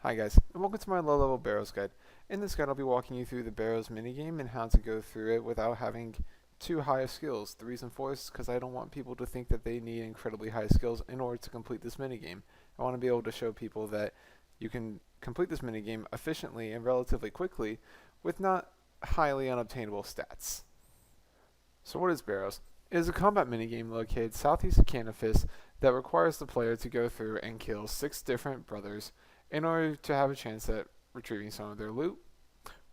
Hi guys, and welcome to my low-level Barrows guide. In this guide I'll be walking you through the Barrows minigame and how to go through it without having too high of skills. The reason for this is because I don't want people to think that they need incredibly high skills in order to complete this minigame. I want to be able to show people that you can complete this minigame efficiently and relatively quickly with not highly unobtainable stats. So what is Barrows? It is a combat minigame located southeast of Canifis that requires the player to go through and kill 6 different brothers in order to have a chance at retrieving some of their loot,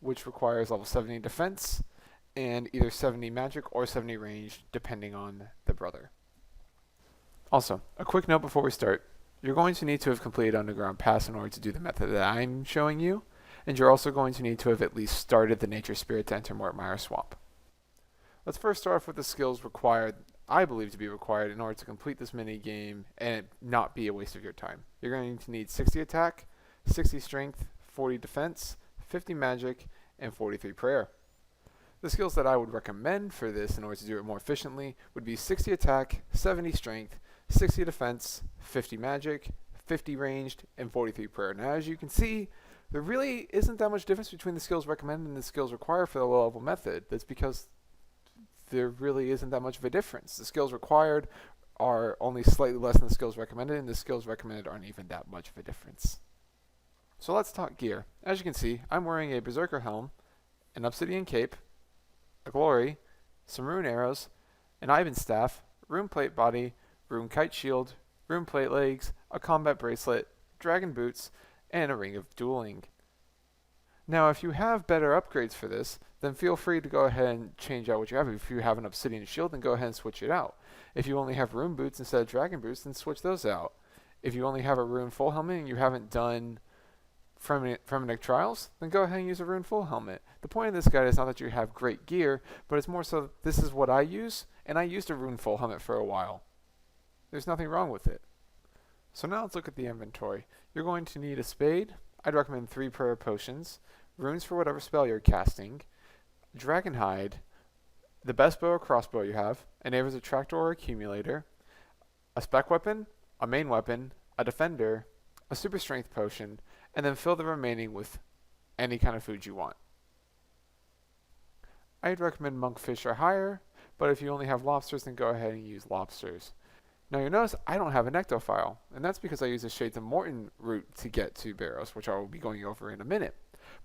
which requires level 70 defense and either 70 magic or 70 range depending on the brother. Also, a quick note before we start. You're going to need to have completed Underground Pass in order to do the method that I'm showing you, and you're also going to need to have at least started the Nature Spirit to enter Mortmire Swamp. Let's first start off with the skills required, I believe to be required, in order to complete this mini game and it not be a waste of your time. You're going to need 60 attack, 60 strength, 40 defense, 50 magic, and 43 prayer. The skills that I would recommend for this in order to do it more efficiently would be 60 attack, 70 strength, 60 defense, 50 magic, 50 ranged, and 43 prayer. Now as you can see, there really isn't that much difference between the skills recommended and the skills required for the low level method. That's because there really isn't that much of a difference. The skills required are only slightly less than the skills recommended, and the skills recommended aren't even that much of a difference. So let's talk gear. As you can see, I'm wearing a Berserker helm, an Obsidian cape, a glory, some rune arrows, an Ivan staff, rune plate body, rune kite shield, rune plate legs, a combat bracelet, dragon boots, and a ring of dueling. Now, if you have better upgrades for this, then feel free to go ahead and change out what you have. If you have an obsidian shield, then go ahead and switch it out. If you only have rune boots instead of dragon boots, then switch those out. If you only have a rune full helmet and you haven't done Fremennik trials, then go ahead and use a rune full helmet. The point of this guide is not that you have great gear, but it's more so this is what I use, and I used a rune full helmet for a while. There's nothing wrong with it. So now let's look at the inventory. You're going to need a spade. I'd recommend 3 prayer potions, runes for whatever spell you're casting, dragon hide, the best bow or crossbow you have, a neighbor's attractor or accumulator, a spec weapon, a main weapon, a defender, a super strength potion, and then fill the remaining with any kind of food you want. I'd recommend monkfish or higher, but if you only have lobsters, then go ahead and use lobsters. Now you'll notice I don't have an ectophile, and that's because I use a Shades of Morton route to get to Barrows, which I will be going over in a minute.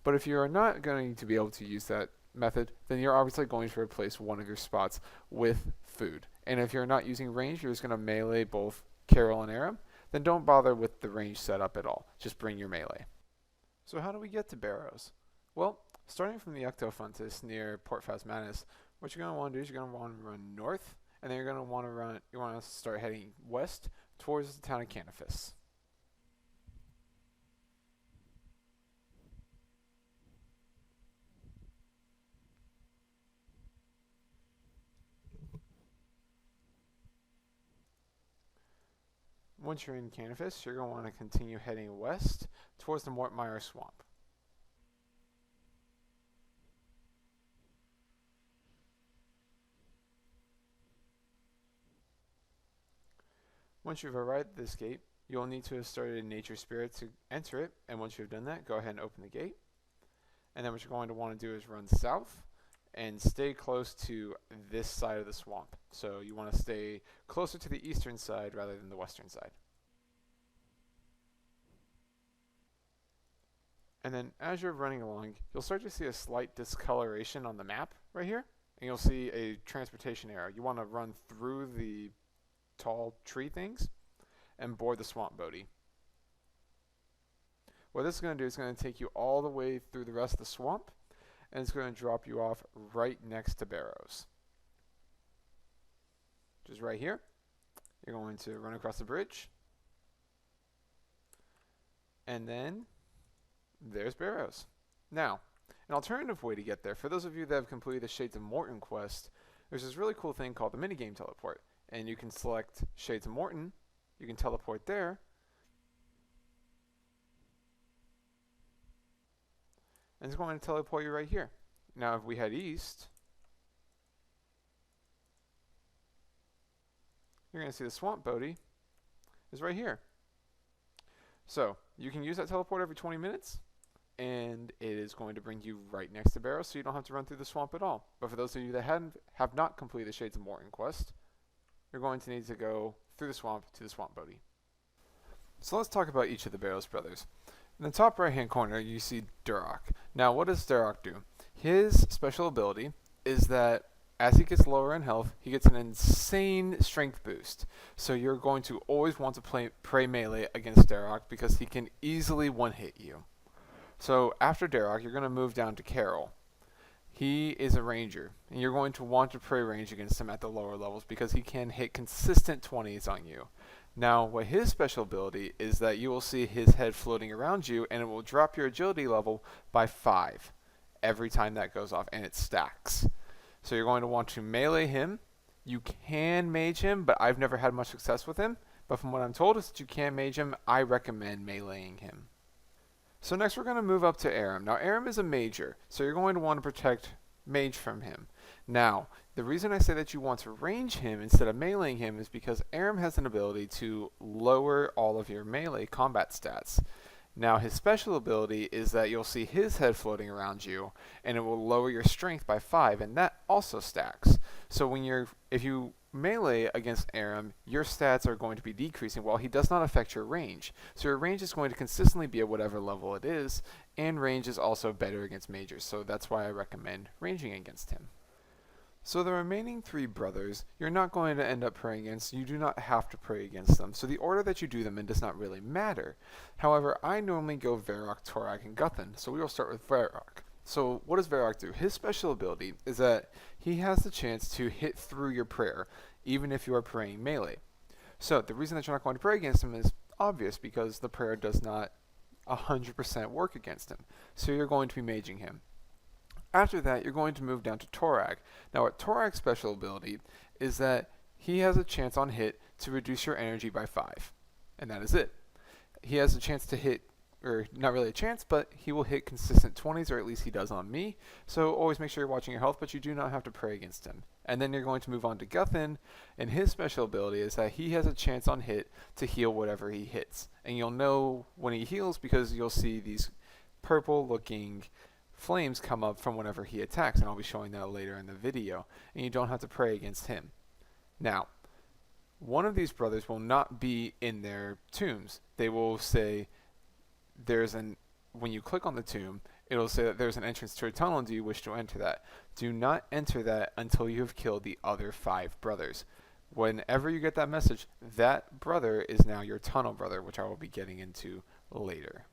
But if you are not going to be able to use that method, then you're obviously going to replace one of your spots with food. And if you're not using range, you're just going to melee both Carol and Aram, then don't bother with the range setup at all. Just bring your melee. So how do we get to Barrows? Well, starting from the Ectofuntus near Port Phasmanis, what you're going to want to do is you're going to want to run north, and then you're going to want to start heading west towards the town of Canifis. Once you're in Canifis, you're going to want to continue heading west towards the Mortmire Swamp. Once you've arrived at this gate, you'll need to have started a Nature Spirit to enter it, and once you've done that, go ahead and open the gate. And then what you're going to want to do is run south and stay close to this side of the swamp. So you want to stay closer to the eastern side rather than the western side. And then as you're running along, you'll start to see a slight discoloration on the map right here, and you'll see a transportation arrow. You want to run through the tall tree things and board the swamp boatie. What this is going to do is going to take you all the way through the rest of the swamp, and it's going to drop you off right next to Barrows. Just right here. You're going to run across the bridge, and then there's Barrows. Now, an alternative way to get there, for those of you that have completed the Shades of Morton quest, there's this really cool thing called the minigame teleport. And you can select Shades of Morton, you can teleport there, and it's going to teleport you right here. Now if we head east, you're going to see the swamp boatie is right here. So you can use that teleport every 20 minutes, and it is going to bring you right next to Barrows, so you don't have to run through the swamp at all. But for those of you that have not completed the Shades of Morton quest, you're going to need to go through the swamp to the Swamp Bodhi. So let's talk about each of the Barrows brothers. In the top right hand corner, you see Duroc. Now, what does Duroc do? His special ability is that as he gets lower in health, he gets an insane strength boost. So you're going to always want to pray melee against Duroc because he can easily one-hit you. So after Duroc, you're going to move down to Carol. He is a ranger, and you're going to want to pray range against him at the lower levels because he can hit consistent 20s on you. Now, what his special ability is that you will see his head floating around you, and it will drop your agility level by 5 every time that goes off, and it stacks. So you're going to want to melee him. You can mage him, but I've never had much success with him. But from what I'm told is that you can mage him. I recommend meleeing him. So next we're going to move up to Aram. Now Aram is a major, so you're going to want to protect mage from him. Now, the reason I say that you want to range him instead of meleeing him is because Aram has an ability to lower all of your melee combat stats. Now his special ability is that you'll see his head floating around you, and it will lower your strength by 5, and that also stacks. So if you melee against Aram, your stats are going to be decreasing while he does not affect your range. So your range is going to consistently be at whatever level it is, and range is also better against majors, so that's why I recommend ranging against him. So the remaining 3 brothers, you're not going to end up praying against. You do not have to pray against them. So the order that you do them in does not really matter. However, I normally go Varrock, Torag, and Guthan. So we will start with Varrock. So what does Varrock do? His special ability is that he has the chance to hit through your prayer, even if you are praying melee. So the reason that you're not going to pray against him is obvious because the prayer does not 100% work against him. So you're going to be maging him. After that, you're going to move down to Torag. Now, what Torag's special ability is that he has a chance on hit to reduce your energy by 5. And that is it. He has a chance to hit, or not really a chance, but he will hit consistent 20s, or at least he does on me. So always make sure you're watching your health, but you do not have to pray against him. And then you're going to move on to Guthan, and his special ability is that he has a chance on hit to heal whatever he hits. And you'll know when he heals because you'll see these purple-looking flames come up from whenever he attacks, and I'll be showing that later in the video, and you don't have to pray against him. Now, one of these brothers will not be in their tombs. They will say when you click on the tomb, it'll say that there's an entrance to a tunnel, and do you wish to enter that? Do not enter that until you have killed the other 5 brothers. Whenever you get that message, that brother is now your tunnel brother, which I will be getting into later.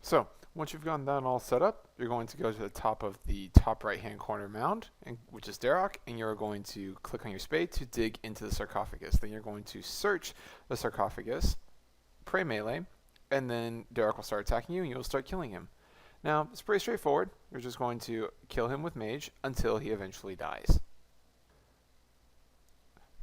So, once you've gotten that all set up, you're going to go to the top of the top right-hand corner mound, which is Duroc, and you're going to click on your spade to dig into the sarcophagus. Then you're going to search the sarcophagus, pray melee, and then Duroc will start attacking you, and you'll start killing him. Now, it's pretty straightforward. You're just going to kill him with mage until he eventually dies.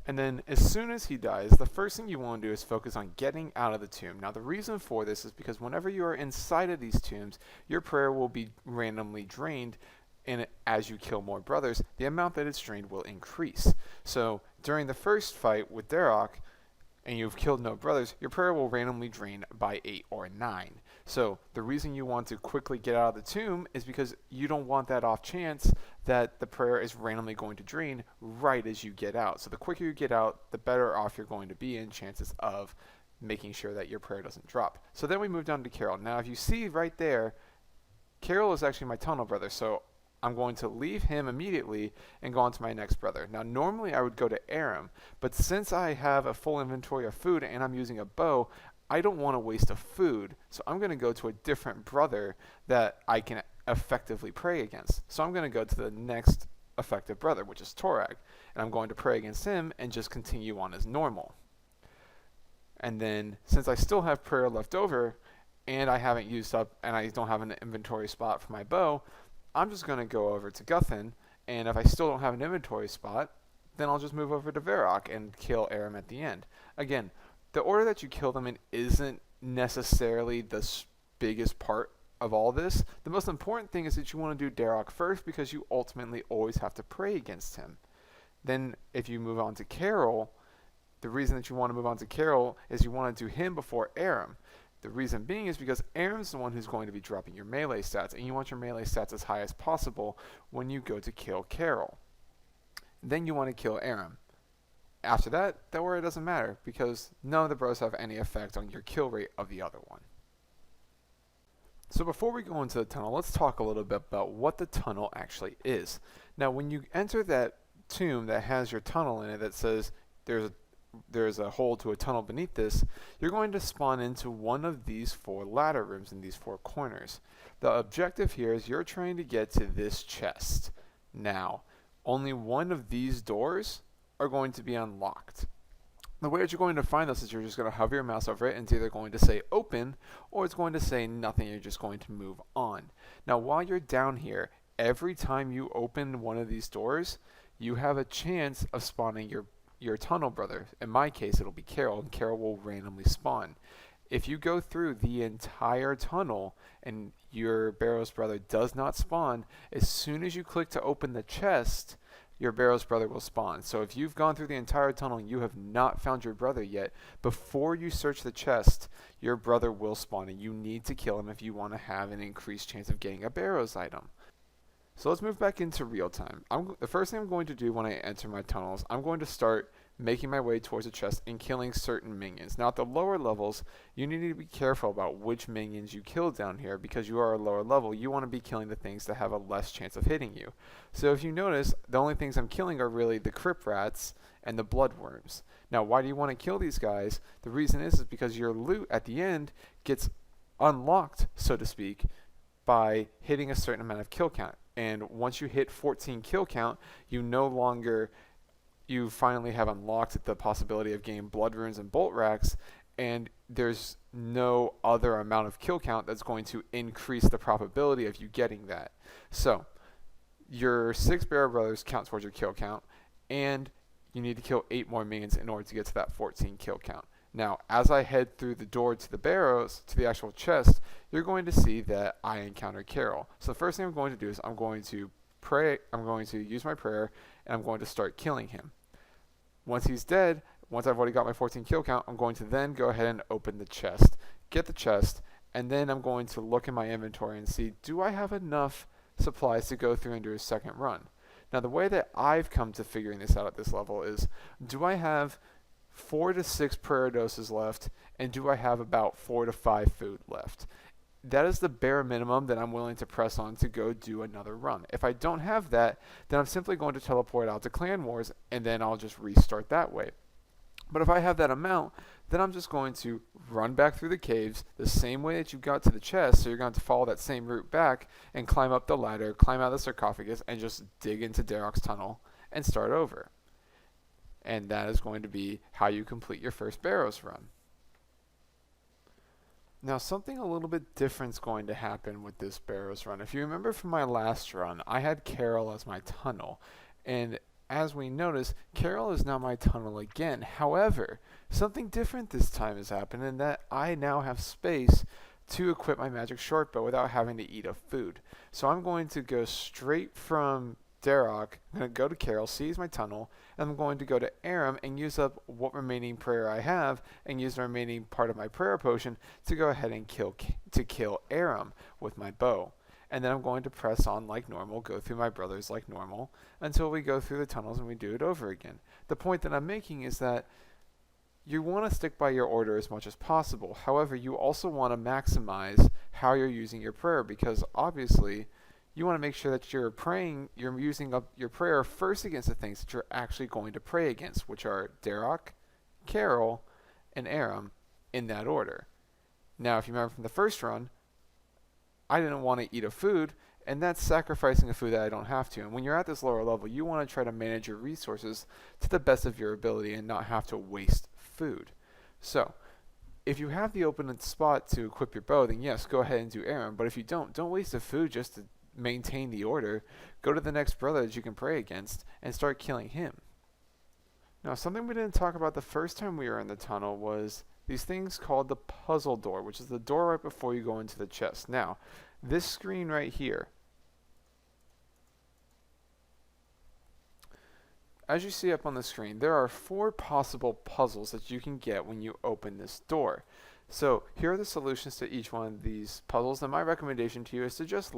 And then as soon as he dies, the first thing you want to do is focus on getting out of the tomb. Now the reason for this is because whenever you are inside of these tombs, your prayer will be randomly drained, and as you kill more brothers, the amount that it's drained will increase. So during the first fight with Duroc, and you've killed no brothers, your prayer will randomly drain by 8 or 9. So the reason you want to quickly get out of the tomb is because you don't want that off chance that the prayer is randomly going to drain right as you get out. So the quicker you get out, the better off you're going to be in chances of making sure that your prayer doesn't drop. So then we move down to Carol. Now if you see right there, Carol is actually my tunnel brother, so I'm going to leave him immediately and go on to my next brother. Now normally I would go to Aram, but since I have a full inventory of food and I'm using a bow, I don't want to waste a food, so I'm going to go to a different brother that I can effectively pray against. So I'm going to go to the next effective brother, which is Torag, and I'm going to pray against him and just continue on as normal. And then since I still have prayer left over and I haven't used up and I don't have an inventory spot for my bow, I'm just going to go over to Guthan, and if I still don't have an inventory spot, then I'll just move over to Varrock and kill Aram at the end. Again, the order that you kill them in isn't necessarily the biggest part of all this. The most important thing is that you want to do Duroc first because you ultimately always have to pray against him. Then if you move on to Carol, the reason that you want to move on to Carol is you want to do him before Aram. The reason being is because Aram's the one who's going to be dropping your melee stats, and you want your melee stats as high as possible when you go to kill Carol. Then you want to kill Aram. After that, that word doesn't matter, because none of the bros have any effect on your kill rate of the other one. So before we go into the tunnel, let's talk a little bit about what the tunnel actually is. Now, when you enter that tomb that has your tunnel in it that says there's a hole to a tunnel beneath this, you're going to spawn into one of these 4 ladder rooms in these 4 corners. The objective here is you're trying to get to this chest. Now, only one of these doors are going to be unlocked. The way that you're going to find this is you're just going to hover your mouse over it, and it's either going to say open or it's going to say nothing. You're just going to move on. Now, while you're down here, every time you open one of these doors, you have a chance of spawning your tunnel brother. In my case, it'll be Carol, and Carol will randomly spawn. If you go through the entire tunnel and your Barrows brother does not spawn, as soon as you click to open the chest, your Barrows brother will spawn. So if you've gone through the entire tunnel and you have not found your brother yet, before you search the chest, your brother will spawn, and you need to kill him if you want to have an increased chance of getting a Barrows item. So let's move back into real time. The first thing I'm going to do when I enter my tunnels, I'm going to start making my way towards the chest and killing certain minions. Now at the lower levels, you need to be careful about which minions you kill down here, because you are a lower level. You want to be killing the things that have a less chance of hitting you. So if you notice, the only things I'm killing are really the crypt rats and the bloodworms. Now why do you want to kill these guys? The reason is because your loot at the end gets unlocked, so to speak, by hitting a certain amount of kill count. And once you hit 14 kill count, you finally have unlocked the possibility of getting blood runes and bolt racks, and there's no other amount of kill count that's going to increase the probability of you getting that. So your 6 Barrow brothers count towards your kill count, and you need to kill 8 more minions in order to get to that 14 kill count. Now, as I head through the door to the Barrows, to the actual chest, you're going to see that I encounter Carol. So the first thing I'm going to do is I'm going to pray. I'm going to use my prayer, and I'm going to start killing him. Once he's dead, once I've already got my 14 kill count, I'm going to then go ahead and open the chest, get the chest, and then I'm going to look in my inventory and see, do I have enough supplies to go through and do a second run? Now, the way that I've come to figuring this out at this level is, do I have 4 to 6 prayer doses left, and do I have about 4 to 5 food left? That is the bare minimum that I'm willing to press on to go do another run. If I don't have that, then I'm simply going to teleport out to Clan Wars, and then I'll just restart that way. But if I have that amount, then I'm just going to run back through the caves the same way that you got to the chest, so you're going to follow that same route back and climb up the ladder, climb out the sarcophagus, and just dig into Darok's tunnel and start over. And that is going to be how you complete your first Barrows run. Now, something a little bit different is going to happen with this Barrows run. If you remember from my last run, I had Carol as my tunnel. And as we notice, Carol is now my tunnel again. However, something different this time has happened in that I now have space to equip my magic short bow without having to eat a food. So I'm going to go straight from Darok. I'm going to go to Carol, seize my tunnel, and I'm going to go to Aram and use up what remaining prayer I have, and use the remaining part of my prayer potion to go ahead and kill Aram with my bow. And then I'm going to press on like normal, go through my brothers like normal, until we go through the tunnels and we do it over again. The point that I'm making is that you want to stick by your order as much as possible. However, you also want to maximize how you're using your prayer, because obviously you want to make sure that you're using up your prayer first against the things that you're actually going to pray against, which are Darok, Carol, and Aram, in that order. Now, if you remember from the first run, I didn't want to eat a food, and that's sacrificing a food that I don't have to. And when you're at this lower level, you want to try to manage your resources to the best of your ability and not have to waste food. So, if you have the open spot to equip your bow, then yes, go ahead and do Aram. But if you don't waste the food just to maintain the order. Go to the next brother that you can pray against and start killing him. Now, something we didn't talk about the first time we were in the tunnel was these things called the puzzle door, which is the door right before you go into the chest. Now, this screen right here, as you see up on the screen, there are 4 possible puzzles that you can get when you open this door. So here are the solutions to each one of these puzzles, and my recommendation to you is to just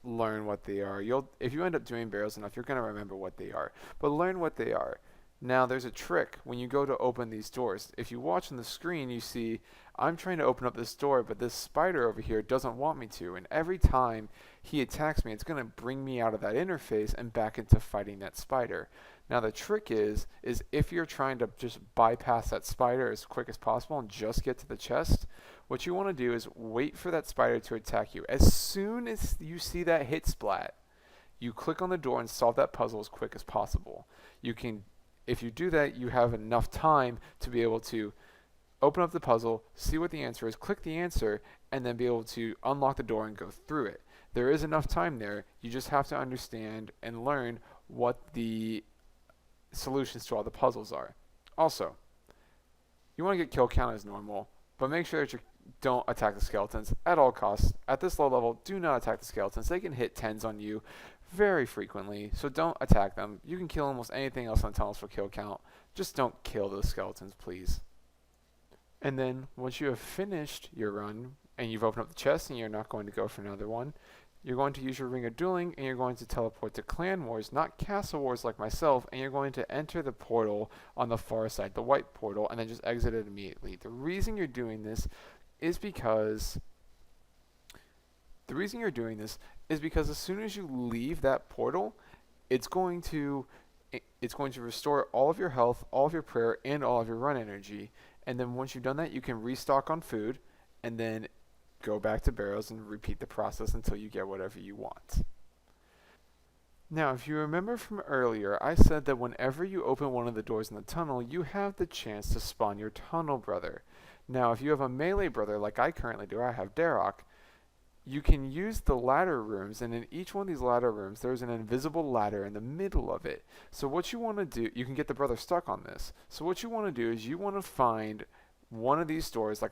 learn what they are. If you end up doing barrels enough, you're going to remember what they are, but learn what they are. Now there's a trick when you go to open these doors. If you watch on the screen, you see I'm trying to open up this door, but this spider over here doesn't want me to, and every time he attacks me, it's going to bring me out of that interface and back into fighting that spider. Now the trick is if you're trying to just bypass that spider as quick as possible and just get to the chest, what you want to do is wait for that spider to attack you. As soon as you see that hit splat, you click on the door and solve that puzzle as quick as possible. If you do that, you have enough time to be able to open up the puzzle, see what the answer is, click the answer, and then be able to unlock the door and go through it. There is enough time there. You just have to understand and learn what the solutions to all the puzzles are. Also, you want to get kill count as normal, but make sure that you don't attack the skeletons at all costs. At this low level, do not attack the skeletons. They can hit 10s on you very frequently, so don't attack them. You can kill almost anything else on tunnels for kill count. Just don't kill those skeletons, please. And then once you have finished your run and you've opened up the chest and you're not going to go for another one, you're going to use your Ring of Dueling and you're going to teleport to Clan Wars, not Castle Wars like myself, and you're going to enter the portal on the far side, the white portal, and then just exit it immediately. The reason you're doing this is because as soon as you leave that portal, it's going to restore all of your health, all of your prayer, and all of your run energy. And then once you've done that, you can restock on food and then go back to Barrows and repeat the process until you get whatever you want. Now, if you remember from earlier, I said that whenever you open one of the doors in the tunnel, you have the chance to spawn your tunnel brother. Now, if you have a melee brother like I currently do, I have Darok, you can use the ladder rooms, and in each one of these ladder rooms, there's an invisible ladder in the middle of it. So what you want to do, you can get the brother stuck on this. So what you want to do is you want to find one of these doors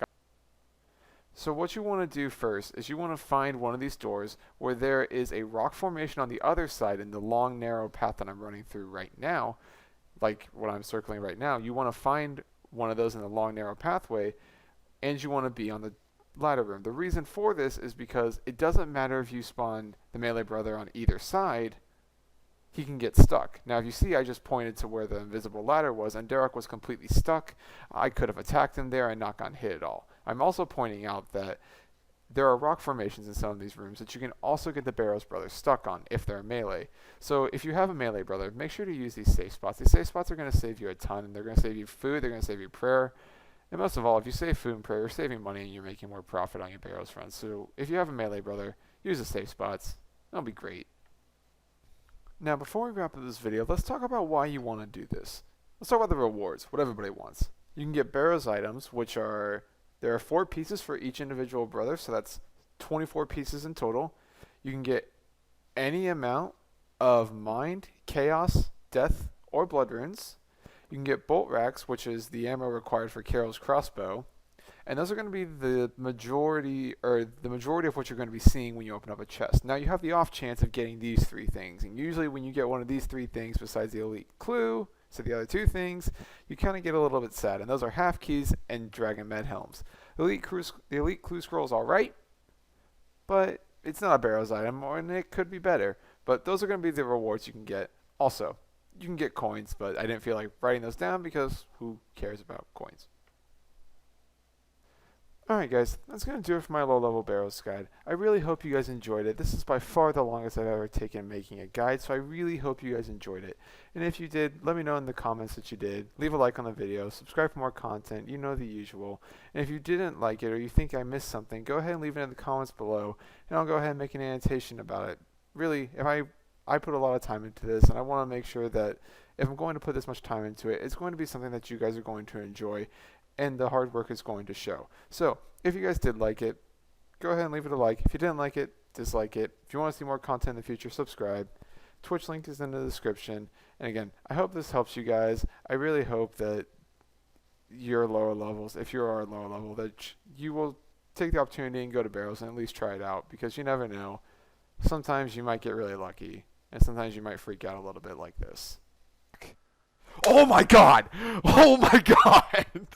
So what you want to do first is you want to find one of these doors where there is a rock formation on the other side in the long, narrow path that I'm running through right now, like what I'm circling right now. You want to find one of those in the long, narrow pathway, and you want to be on the ladder room. The reason for this is because it doesn't matter if you spawn the melee brother on either side, he can get stuck. Now, if you see, I just pointed to where the invisible ladder was, and Derek was completely stuck. I could have attacked him there and not gotten hit at all. I'm also pointing out that there are rock formations in some of these rooms that you can also get the Barrows brothers stuck on if they're melee. So if you have a melee brother, make sure to use these safe spots. These safe spots are going to save you a ton, and they're going to save you food, they're going to save you prayer, and most of all, if you save food and prayer, you're saving money and you're making more profit on your Barrows runs. So if you have a melee brother, use the safe spots. That'll be great. Now, before we wrap up this video, let's talk about why you want to do this. Let's talk about the rewards, what everybody wants. You can get Barrows items, there are 4 pieces for each individual brother, so that's 24 pieces in total. You can get any amount of Mind, Chaos, Death, or Blood runes. You can get Bolt Racks, which is the ammo required for Carol's crossbow. And those are going to be the majority of what you're going to be seeing when you open up a chest. Now, you have the off chance of getting these 3 things. And usually when you get one of these 3 things besides the elite clue, so the other 2 things, you kind of get a little bit sad. And those are half keys and dragon med helms. The elite clue scroll is alright, but it's not a Barrows item, and it could be better. But those are going to be the rewards you can get. Also, you can get coins, but I didn't feel like writing those down because who cares about coins? Alright guys, that's going to do it for my low-level Barrows guide. I really hope you guys enjoyed it. This is by far the longest I've ever taken making a guide, so I really hope you guys enjoyed it. And if you did, let me know in the comments that you did. Leave a like on the video, subscribe for more content, you know the usual. And if you didn't like it or you think I missed something, go ahead and leave it in the comments below, and I'll go ahead and make an annotation about it. Really, if I put a lot of time into this, and I want to make sure that if I'm going to put this much time into it, it's going to be something that you guys are going to enjoy, and the hard work is going to show. So, if you guys did like it, go ahead and leave it a like. If you didn't like it, dislike it. If you want to see more content in the future, subscribe. Twitch link is in the description. And again, I hope this helps you guys. I really hope that your lower levels, if you are lower level, that you will take the opportunity and go to Barrows and at least try it out, because you never know. Sometimes you might get really lucky, and sometimes you might freak out a little bit like this. Oh my god! Oh my god!